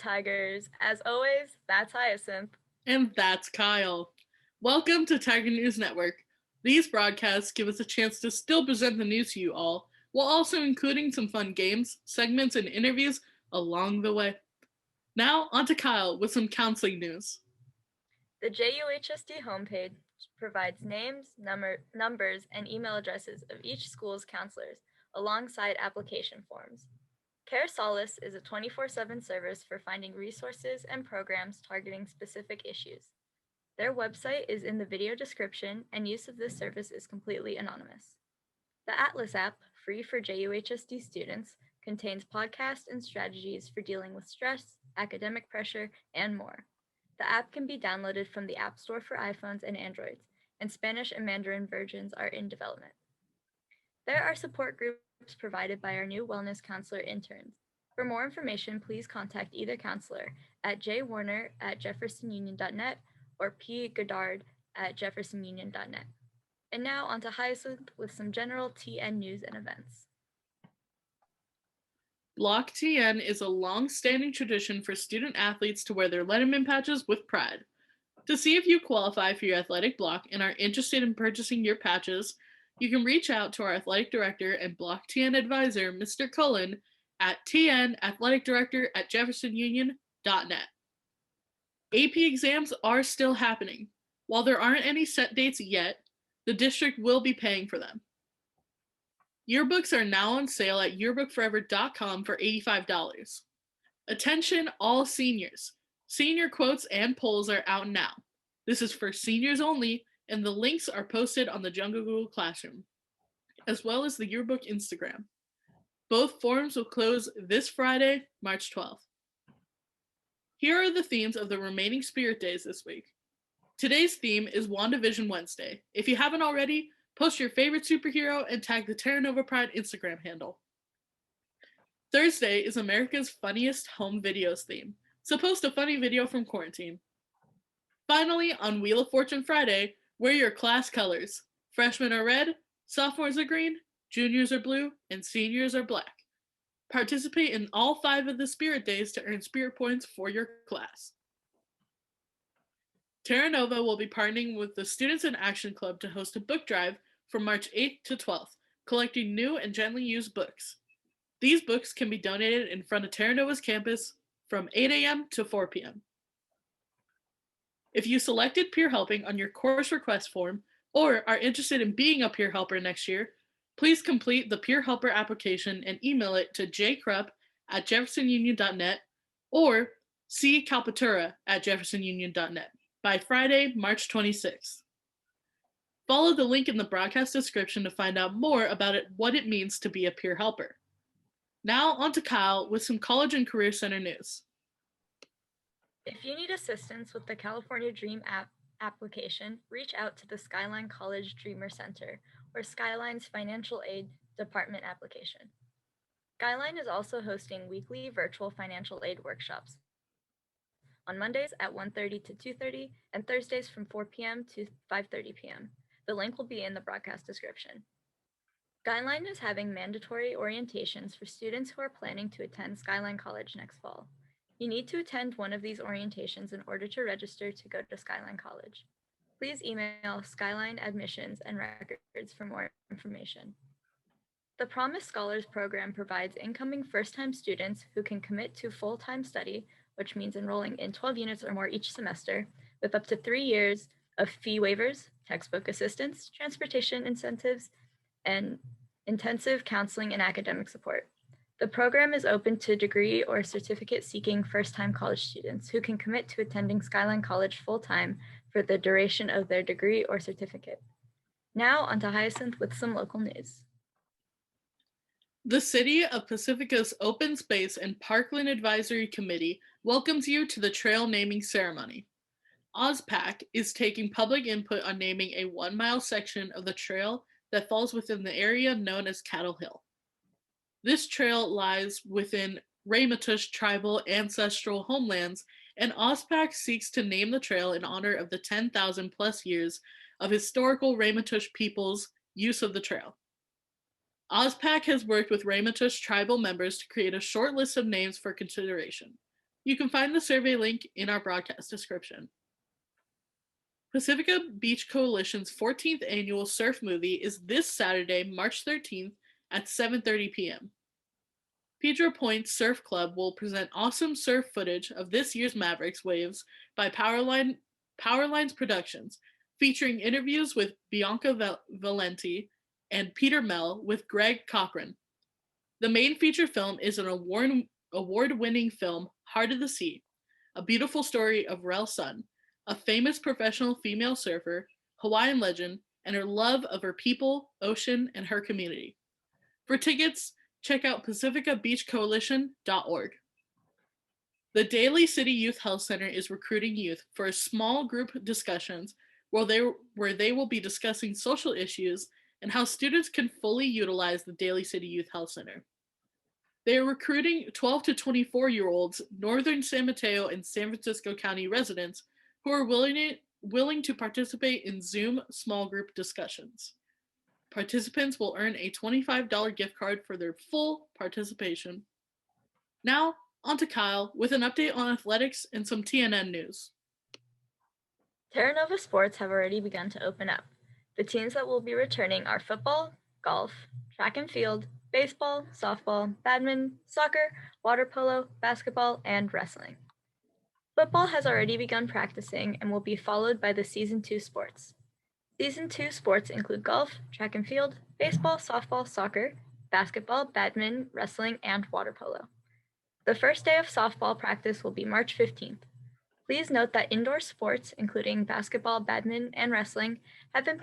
Tigers. As always, that's Hyacinth. And that's Kyle. Welcome to Tiger News Network. These broadcasts give us a chance to still present the news to you all, while also including some fun games, segments, and interviews along the way. Now, on to Kyle with some counseling news. The JUHSD homepage provides names, numbers, and email addresses of each school's counselors, alongside application forms. Care Solace is a 24/7 service for finding resources and programs targeting specific issues. Their website is in the video description, and use of this service is completely anonymous. The Atlas app, free for JUHSD students, contains podcasts and strategies for dealing with stress, academic pressure, and more. The app can be downloaded from the App Store for iPhones and Androids, and Spanish and Mandarin versions are in development. There are support groups provided by our new wellness counselor interns. For more information, please contact either counselor at jwarner@jeffersonunion.net or pgoddard @jeffersonunion.net. And now on to Hyacinth with some general TN news and events. Block TN is a long-standing tradition for student athletes to wear their Letterman patches with pride. To see if you qualify for your athletic block and are interested in purchasing your patches, you can reach out to our athletic director and Block TN advisor, Mr. Cullen, at tnathleticdirector@jeffersonunion.net. AP exams are still happening. While there aren't any set dates yet, the district will be paying for them. Yearbooks are now on sale at yearbookforever.com for $85. Attention all seniors. Senior quotes and polls are out now. This is for seniors only, and the links are posted on the Jungle Google Classroom, as well as the yearbook Instagram. Both forms will close this Friday, March 12th. Here are the themes of the remaining Spirit Days this week. Today's theme is WandaVision Wednesday. If you haven't already, post your favorite superhero and tag the Terra Nova Pride Instagram handle. Thursday is America's Funniest Home Videos theme, so post a funny video from quarantine. Finally, on Wheel of Fortune Friday, wear your class colors. Freshmen are red, sophomores are green, juniors are blue, and seniors are black. Participate in all 5 of the Spirit Days to earn Spirit Points for your class. Terra Nova will be partnering with the Students in Action Club to host a book drive from March 8th to 12th, collecting new and gently used books. These books can be donated in front of Terra Nova's campus from 8 a.m. to 4 p.m. If you selected peer helping on your course request form or are interested in being a peer helper next year, please complete the peer helper application and email it to jcrupp@jeffersonunion.net or ccalpatura@jeffersonunion.net by Friday, March 26th. Follow the link in the broadcast description to find out more about what it means to be a peer helper. Now on to Kyle with some College and Career Center news. If you need assistance with the California Dream application, reach out to the Skyline College Dreamer Center or Skyline's Financial Aid Department application. Skyline is also hosting weekly virtual financial aid workshops on Mondays at 1:30 to 2:30 and Thursdays from 4 p.m. to 5:30 p.m. The link will be in the broadcast description. Skyline is having mandatory orientations for students who are planning to attend Skyline College next fall. You need to attend one of these orientations in order to register to go to Skyline College. Please email Skyline Admissions and Records for more information. The Promise Scholars Program provides incoming first-time students who can commit to full-time study, which means enrolling in 12 units or more each semester, with up to 3 years of fee waivers, textbook assistance, transportation incentives, and intensive counseling and academic support. The program is open to degree or certificate-seeking first-time college students who can commit to attending Skyline College full-time for the duration of their degree or certificate. Now on to Hyacinth with some local news. The City of Pacifica's Open Space and Parkland Advisory Committee welcomes you to the trail naming ceremony. OSPAC is taking public input on naming a 1-mile section of the trail that falls within the area known as Cattle Hill. This trail lies within Ramaytush tribal ancestral homelands, and OSPAC seeks to name the trail in honor of the 10,000 plus years of historical Ramaytush people's use of the trail. OSPAC has worked with Ramaytush tribal members to create a short list of names for consideration. You can find the survey link in our broadcast description. Pacifica Beach Coalition's 14th annual surf movie is this Saturday, March 13th at 7:30 p.m. Pedro Point Surf Club will present awesome surf footage of this year's Mavericks waves by Powerlines Productions, featuring interviews with Bianca Valenti and Peter Mell with Greg Cochran. The main feature film is an award-winning film, Heart of the Sea, a beautiful story of Rel Sun, a famous professional female surfer, Hawaiian legend, and her love of her people, ocean, and her community. For tickets, check out pacificabeachcoalition.org. The Daly City Youth Health Center is recruiting youth for a small group discussions where they will be discussing social issues and how students can fully utilize the Daly City Youth Health Center. They are recruiting 12 to 24-year-olds, Northern San Mateo and San Francisco County residents who are willing to participate in Zoom small group discussions. Participants will earn a $25 gift card for their full participation. Now, on to Kyle with an update on athletics and some TNN news. Terra Nova sports have already begun to open up. The teams that will be returning are football, golf, track and field, baseball, softball, badminton, soccer, water polo, basketball, and wrestling. Football has already begun practicing and will be followed by the Season 2 sports. Season 2 sports include golf, track and field, baseball, softball, soccer, basketball, badminton, wrestling, and water polo. The first day of softball practice will be March 15th. Please note that indoor sports, including basketball, badminton, and wrestling, haven't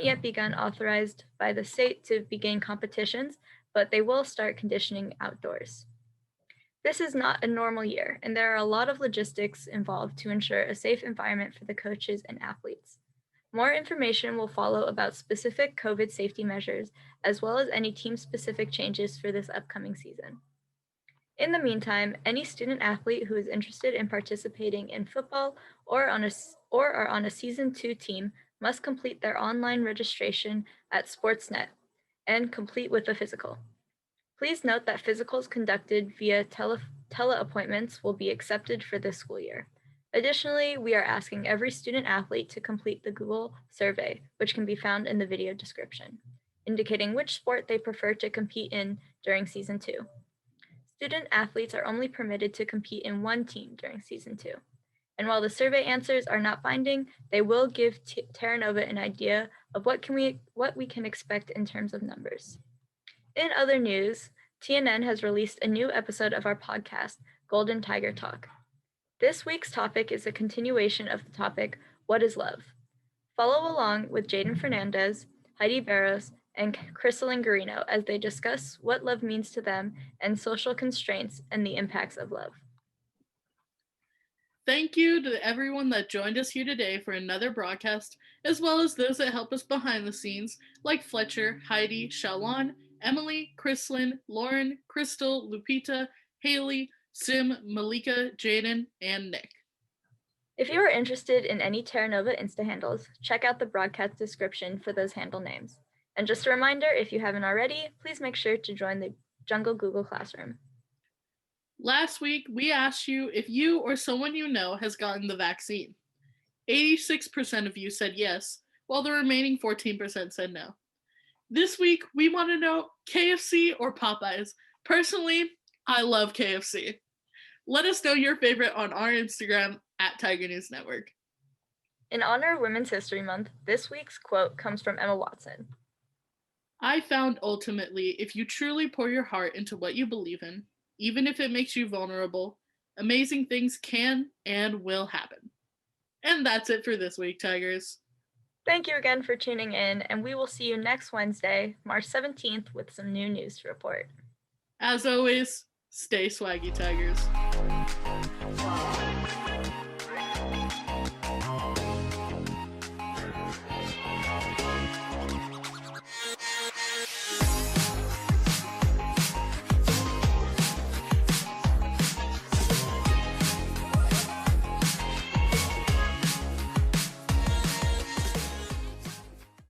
yet begun authorized by the state to begin competitions, but they will start conditioning outdoors. This is not a normal year, and there are a lot of logistics involved to ensure a safe environment for the coaches and athletes. More information will follow about specific COVID safety measures, as well as any team-specific changes for this upcoming season. In the meantime, any student athlete who is interested in participating in football or are on a Season 2 team must complete their online registration at Sportsnet and complete with a physical. Please note that physicals conducted via teleappointments will be accepted for this school year. Additionally, we are asking every student athlete to complete the Google survey, which can be found in the video description, indicating which sport they prefer to compete in during Season 2. Student athletes are only permitted to compete in one team during Season 2. And while the survey answers are not binding, they will give Terra Nova an idea of what we can expect in terms of numbers. In other news, TNN has released a new episode of our podcast, Golden Tiger Talk. This week's topic is a continuation of the topic, What is Love? Follow along with Jaden Fernandez, Heidi Barros, and Crystal Garino as they discuss what love means to them and social constraints and the impacts of love. Thank you to everyone that joined us here today for another broadcast, as well as those that help us behind the scenes, like Fletcher, Heidi, Shalon, Emily, Chrislyn, Lauren, Crystal, Lupita, Haley, Sim, Malika, Jaden, and Nick. If you are interested in any Terra Nova Insta handles, check out the broadcast description for those handle names. And just a reminder, if you haven't already, please make sure to join the Jungle Google Classroom. Last week, we asked you if you or someone you know has gotten the vaccine. 86% of you said yes, while the remaining 14% said no. This week, we want to know KFC or Popeyes. Personally, I love KFC. Let us know your favorite on our Instagram at Tiger News Network. In honor of Women's History Month, this week's quote comes from Emma Watson. I found ultimately, if you truly pour your heart into what you believe in, even if it makes you vulnerable, amazing things can and will happen. And that's it for this week, Tigers. Thank you again for tuning in, and we will see you next Wednesday, March 17th, with some new news to report. As always, stay swaggy, Tigers.